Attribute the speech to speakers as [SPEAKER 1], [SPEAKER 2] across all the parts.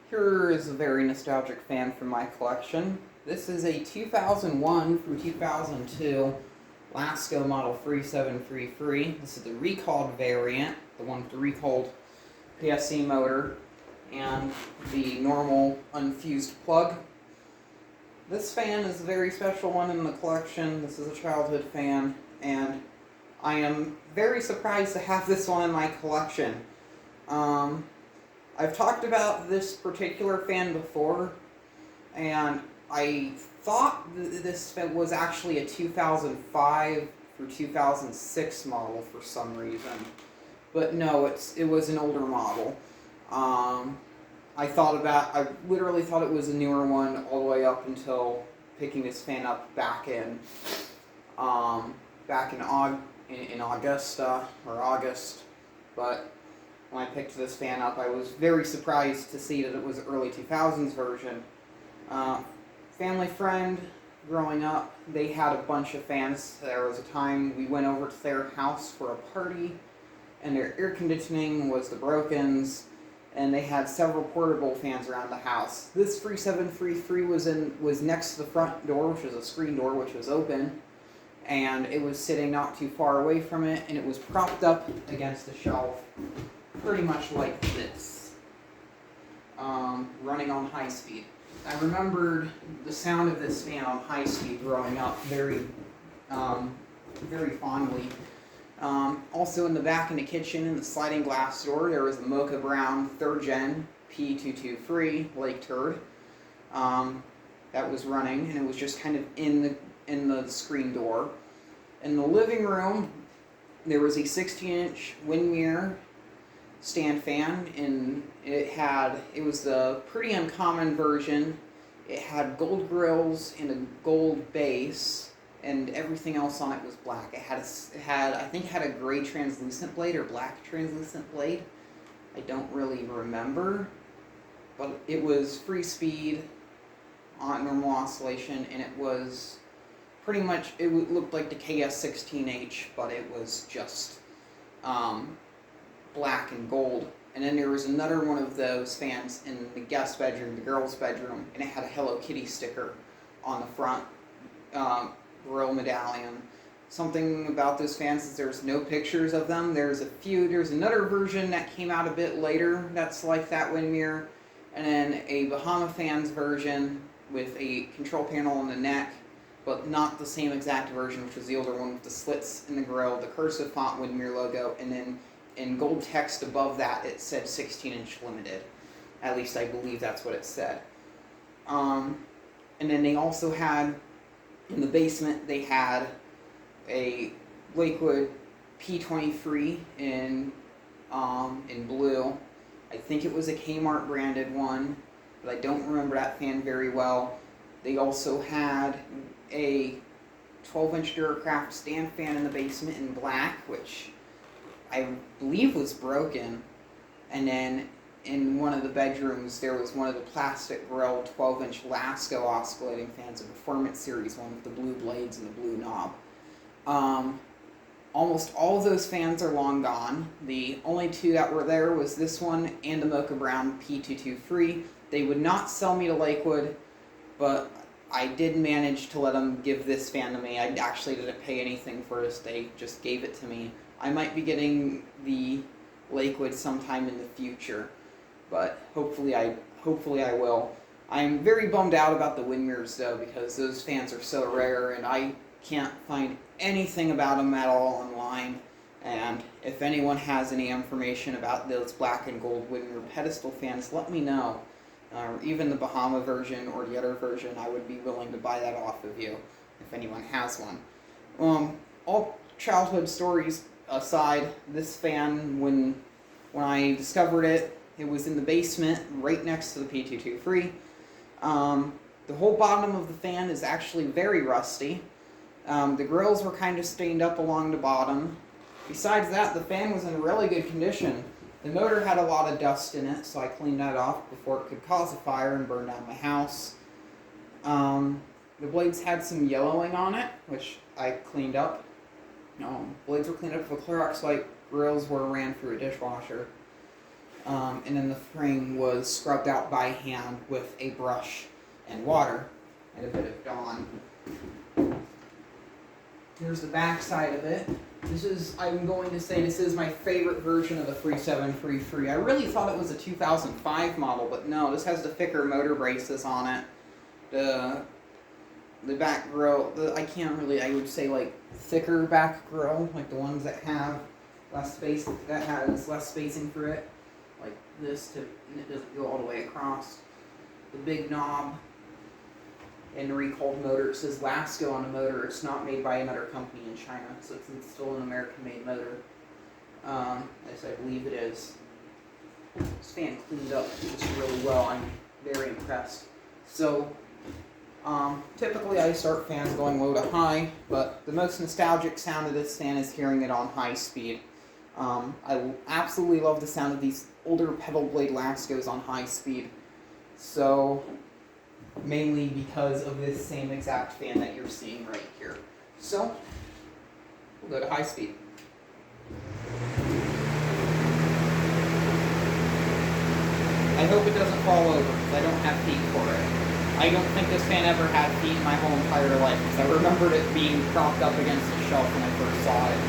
[SPEAKER 1] Here is a very nostalgic fan from my collection. This is a 2001 through 2002 Lasko Model 3733. This is the recalled variant, the one with the recalled PSC motor and the normal unfused plug. This fan is a very special one in the collection. This is a childhood fan, and I am very surprised to have this one in my collection. I've talked about this particular fan before, and I thought this was actually a 2005 through 2006 model for some reason. But no, it was an older model. I literally thought it was a newer one all the way up until picking this fan up back in August, but when I picked this fan up, I was very surprised to see that it was an early 2000s version. Family friend, growing up, they had a bunch of fans. There was a time we went over to their house for a party, and their air conditioning was the brokens, and they had several portable fans around the house. This 3733 was next to the front door, which was a screen door, which was open, and it was sitting not too far away from it, and it was propped up against a shelf, pretty much like this, running on high speed. I remembered the sound of this fan on high speed growing up very fondly. Also in the back in the kitchen, in the sliding glass door, there was a Mocha Brown 3rd Gen P223 Lake Turd that was running, and it was just kind of in the screen door. In the living room, there was a 16-inch Windmere stand fan, and it was the pretty uncommon version. It had gold grills and a gold base, and everything else on it was black. I think it had a gray translucent blade or black translucent blade. I don't really remember, but it was free speed on normal oscillation, and it was pretty much, it looked like the KS16H, but it was just black and gold. And then there was another one of those fans in the guest bedroom, the girls' bedroom, and it had a Hello Kitty sticker on the front grill medallion. Something about those fans is there's no pictures of them. There's another version that came out a bit later that's like that Windmere, and then a Bahama Fans version with a control panel on the neck, but not the same exact version, which was the older one with the slits in the grill, the cursive font Windmere logo, and then in gold text above that it said 16-inch limited. At least I believe that's what it said. And then they also had, in the basement, they had a Lakewood P23 in blue. I think it was a Kmart branded one, but I don't remember that fan very well. They also had a 12-inch Duracraft stand fan in the basement in black, which I believe was broken. And then in one of the bedrooms, there was one of the plastic grill 12-inch Lasko oscillating fans, a Performance Series one with the blue blades and the blue knob. Almost all of those fans are long gone. The only two that were there was this one and the Mocha Brown P223. They would not sell me to Lakewood, but I did manage to let them give this fan to me. I actually didn't pay anything for this. They just gave it to me. I might be getting the Lakewood sometime in the future, but hopefully I will. I'm very bummed out about the Windmeres though, because those fans are so rare and I can't find anything about them at all online. And if anyone has any information about those black and gold Windmere pedestal fans, let me know. Or even the Bahama version or the other version, I would be willing to buy that off of you if anyone has one. All childhood stories aside, this fan, when I discovered it, it was in the basement right next to the P223. The whole bottom of the fan is actually very rusty. The grills were kind of stained up along the bottom. Besides that, the fan was in really good condition. The motor had a lot of dust in it, so I cleaned that off before it could cause a fire and burn down my house. The blades had some yellowing on it, which I cleaned up. Blades were cleaned up with a Clorox wipe. Grills were ran through a dishwasher. and then the frame was scrubbed out by hand with a brush and water and a bit of Dawn. Here's the back side of it. I'm going to say this is my favorite version of the 3733. I really thought it was a 2005 model, but no, this has the thicker motor braces on it. The back grill, I would say like thicker back grill, like the ones that have less space, that has less spacing for it, like this, and it doesn't go all the way across. The big knob and the recoiled motor. It says Lasko on the motor. It's not made by another company in China, so it's still an American-made motor. As I believe it is. This fan cleaned up just really well. I'm very impressed. So, typically I start fans going low to high, but the most nostalgic sound of this fan is hearing it on high speed. I absolutely love the sound of these older pedal blade Laskos on high speed. So, mainly because of this same exact fan that you're seeing right here. So, we'll go to high speed. I hope it doesn't fall over, because I don't have feet for it. I don't think this fan ever had feet my whole entire life, because I remembered it being propped up against the shelf when I first saw it.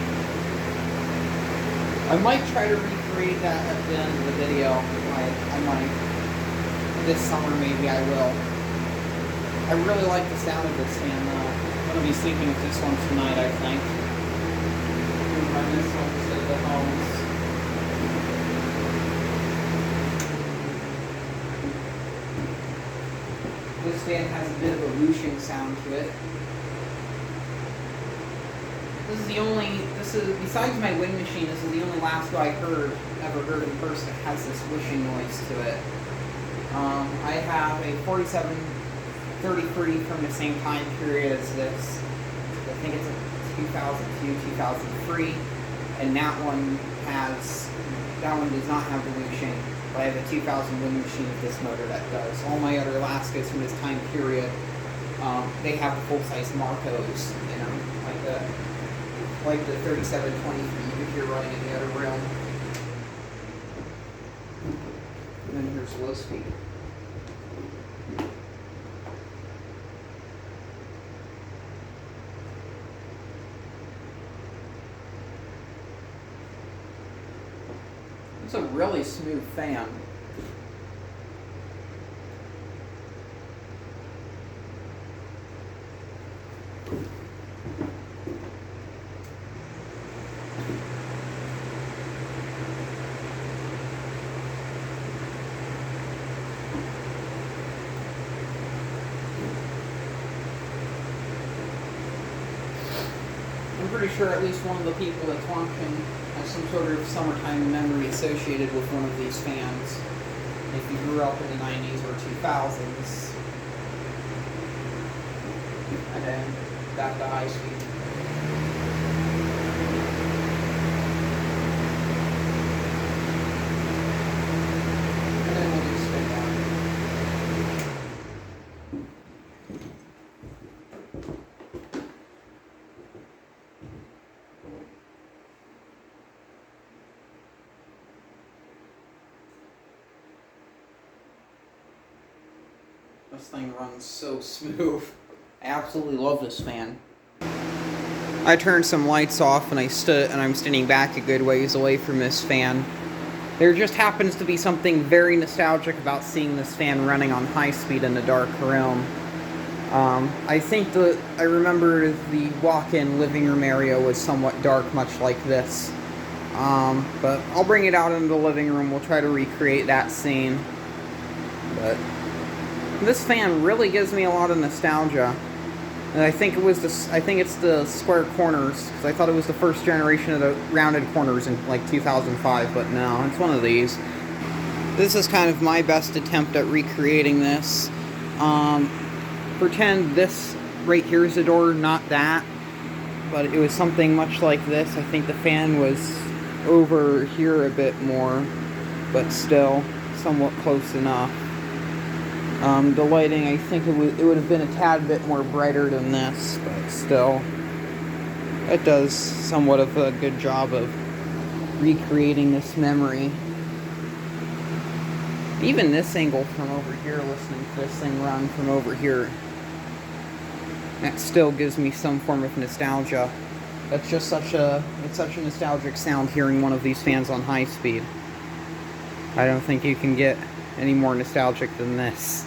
[SPEAKER 1] I might try to recreate that at the end of the video. I might. This summer maybe I will. I really like the sound of this fan though. I'm going to be sleeping with this one tonight, I think. Run this one instead of the homes. This fan has a bit of a whooshing sound to it. Besides my wind machine, this is the only Lasko I ever heard in person that has this whooshing noise to it. I have a 4733 from the same time period as this. I think it's a 2002, 2003, and that one does not have the whooshing, but I have a 2000 wind machine with this motor that does. All my other Laskos from this time period, they have the full-size Marcos in them, like the 3723 if you're running in the other room. And then here's low speed. It's a really smooth fan. I'm pretty sure at least one of the people that's watching has some sort of summertime memory associated with one of these fans. If you grew up in the 90s or 2000s. And then back to high speed. And then we'll do spin down. This thing runs so smooth. I absolutely love this fan. I turned some lights off and I'm standing back a good ways away from this fan. There just happens to be something very nostalgic about seeing this fan running on high speed in a dark room. I remember the walk-in living room area was somewhat dark, much like this. But I'll bring it out into the living room. We'll try to recreate that scene. But this fan really gives me a lot of nostalgia. And I think it's the square corners, because I thought it was the first generation of the rounded corners in like 2005, but no, it's one of these. This is kind of my best attempt at recreating this. Pretend this right here is the door, not that, but it was something much like this. I think the fan was over here a bit more, but still somewhat close enough. The lighting, I think it would have been a tad bit more brighter than this, but still, it does somewhat of a good job of recreating this memory. Even this angle from over here, listening to this thing run from over here, that still gives me some form of nostalgia. That's just it's such a nostalgic sound hearing one of these fans on high speed. I don't think you can get any more nostalgic than this.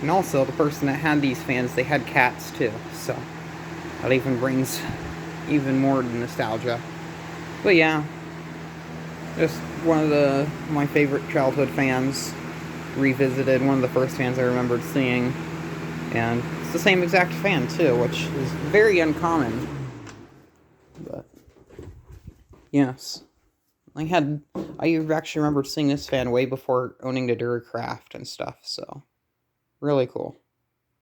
[SPEAKER 1] And also, the person that had these fans, they had cats too, so that even brings even more nostalgia. But yeah, just one of my favorite childhood fans revisited, one of the first fans I remembered seeing, and it's the same exact fan too, which is very uncommon. But yes, I actually remembered seeing this fan way before owning the Duracraft and stuff, so really cool.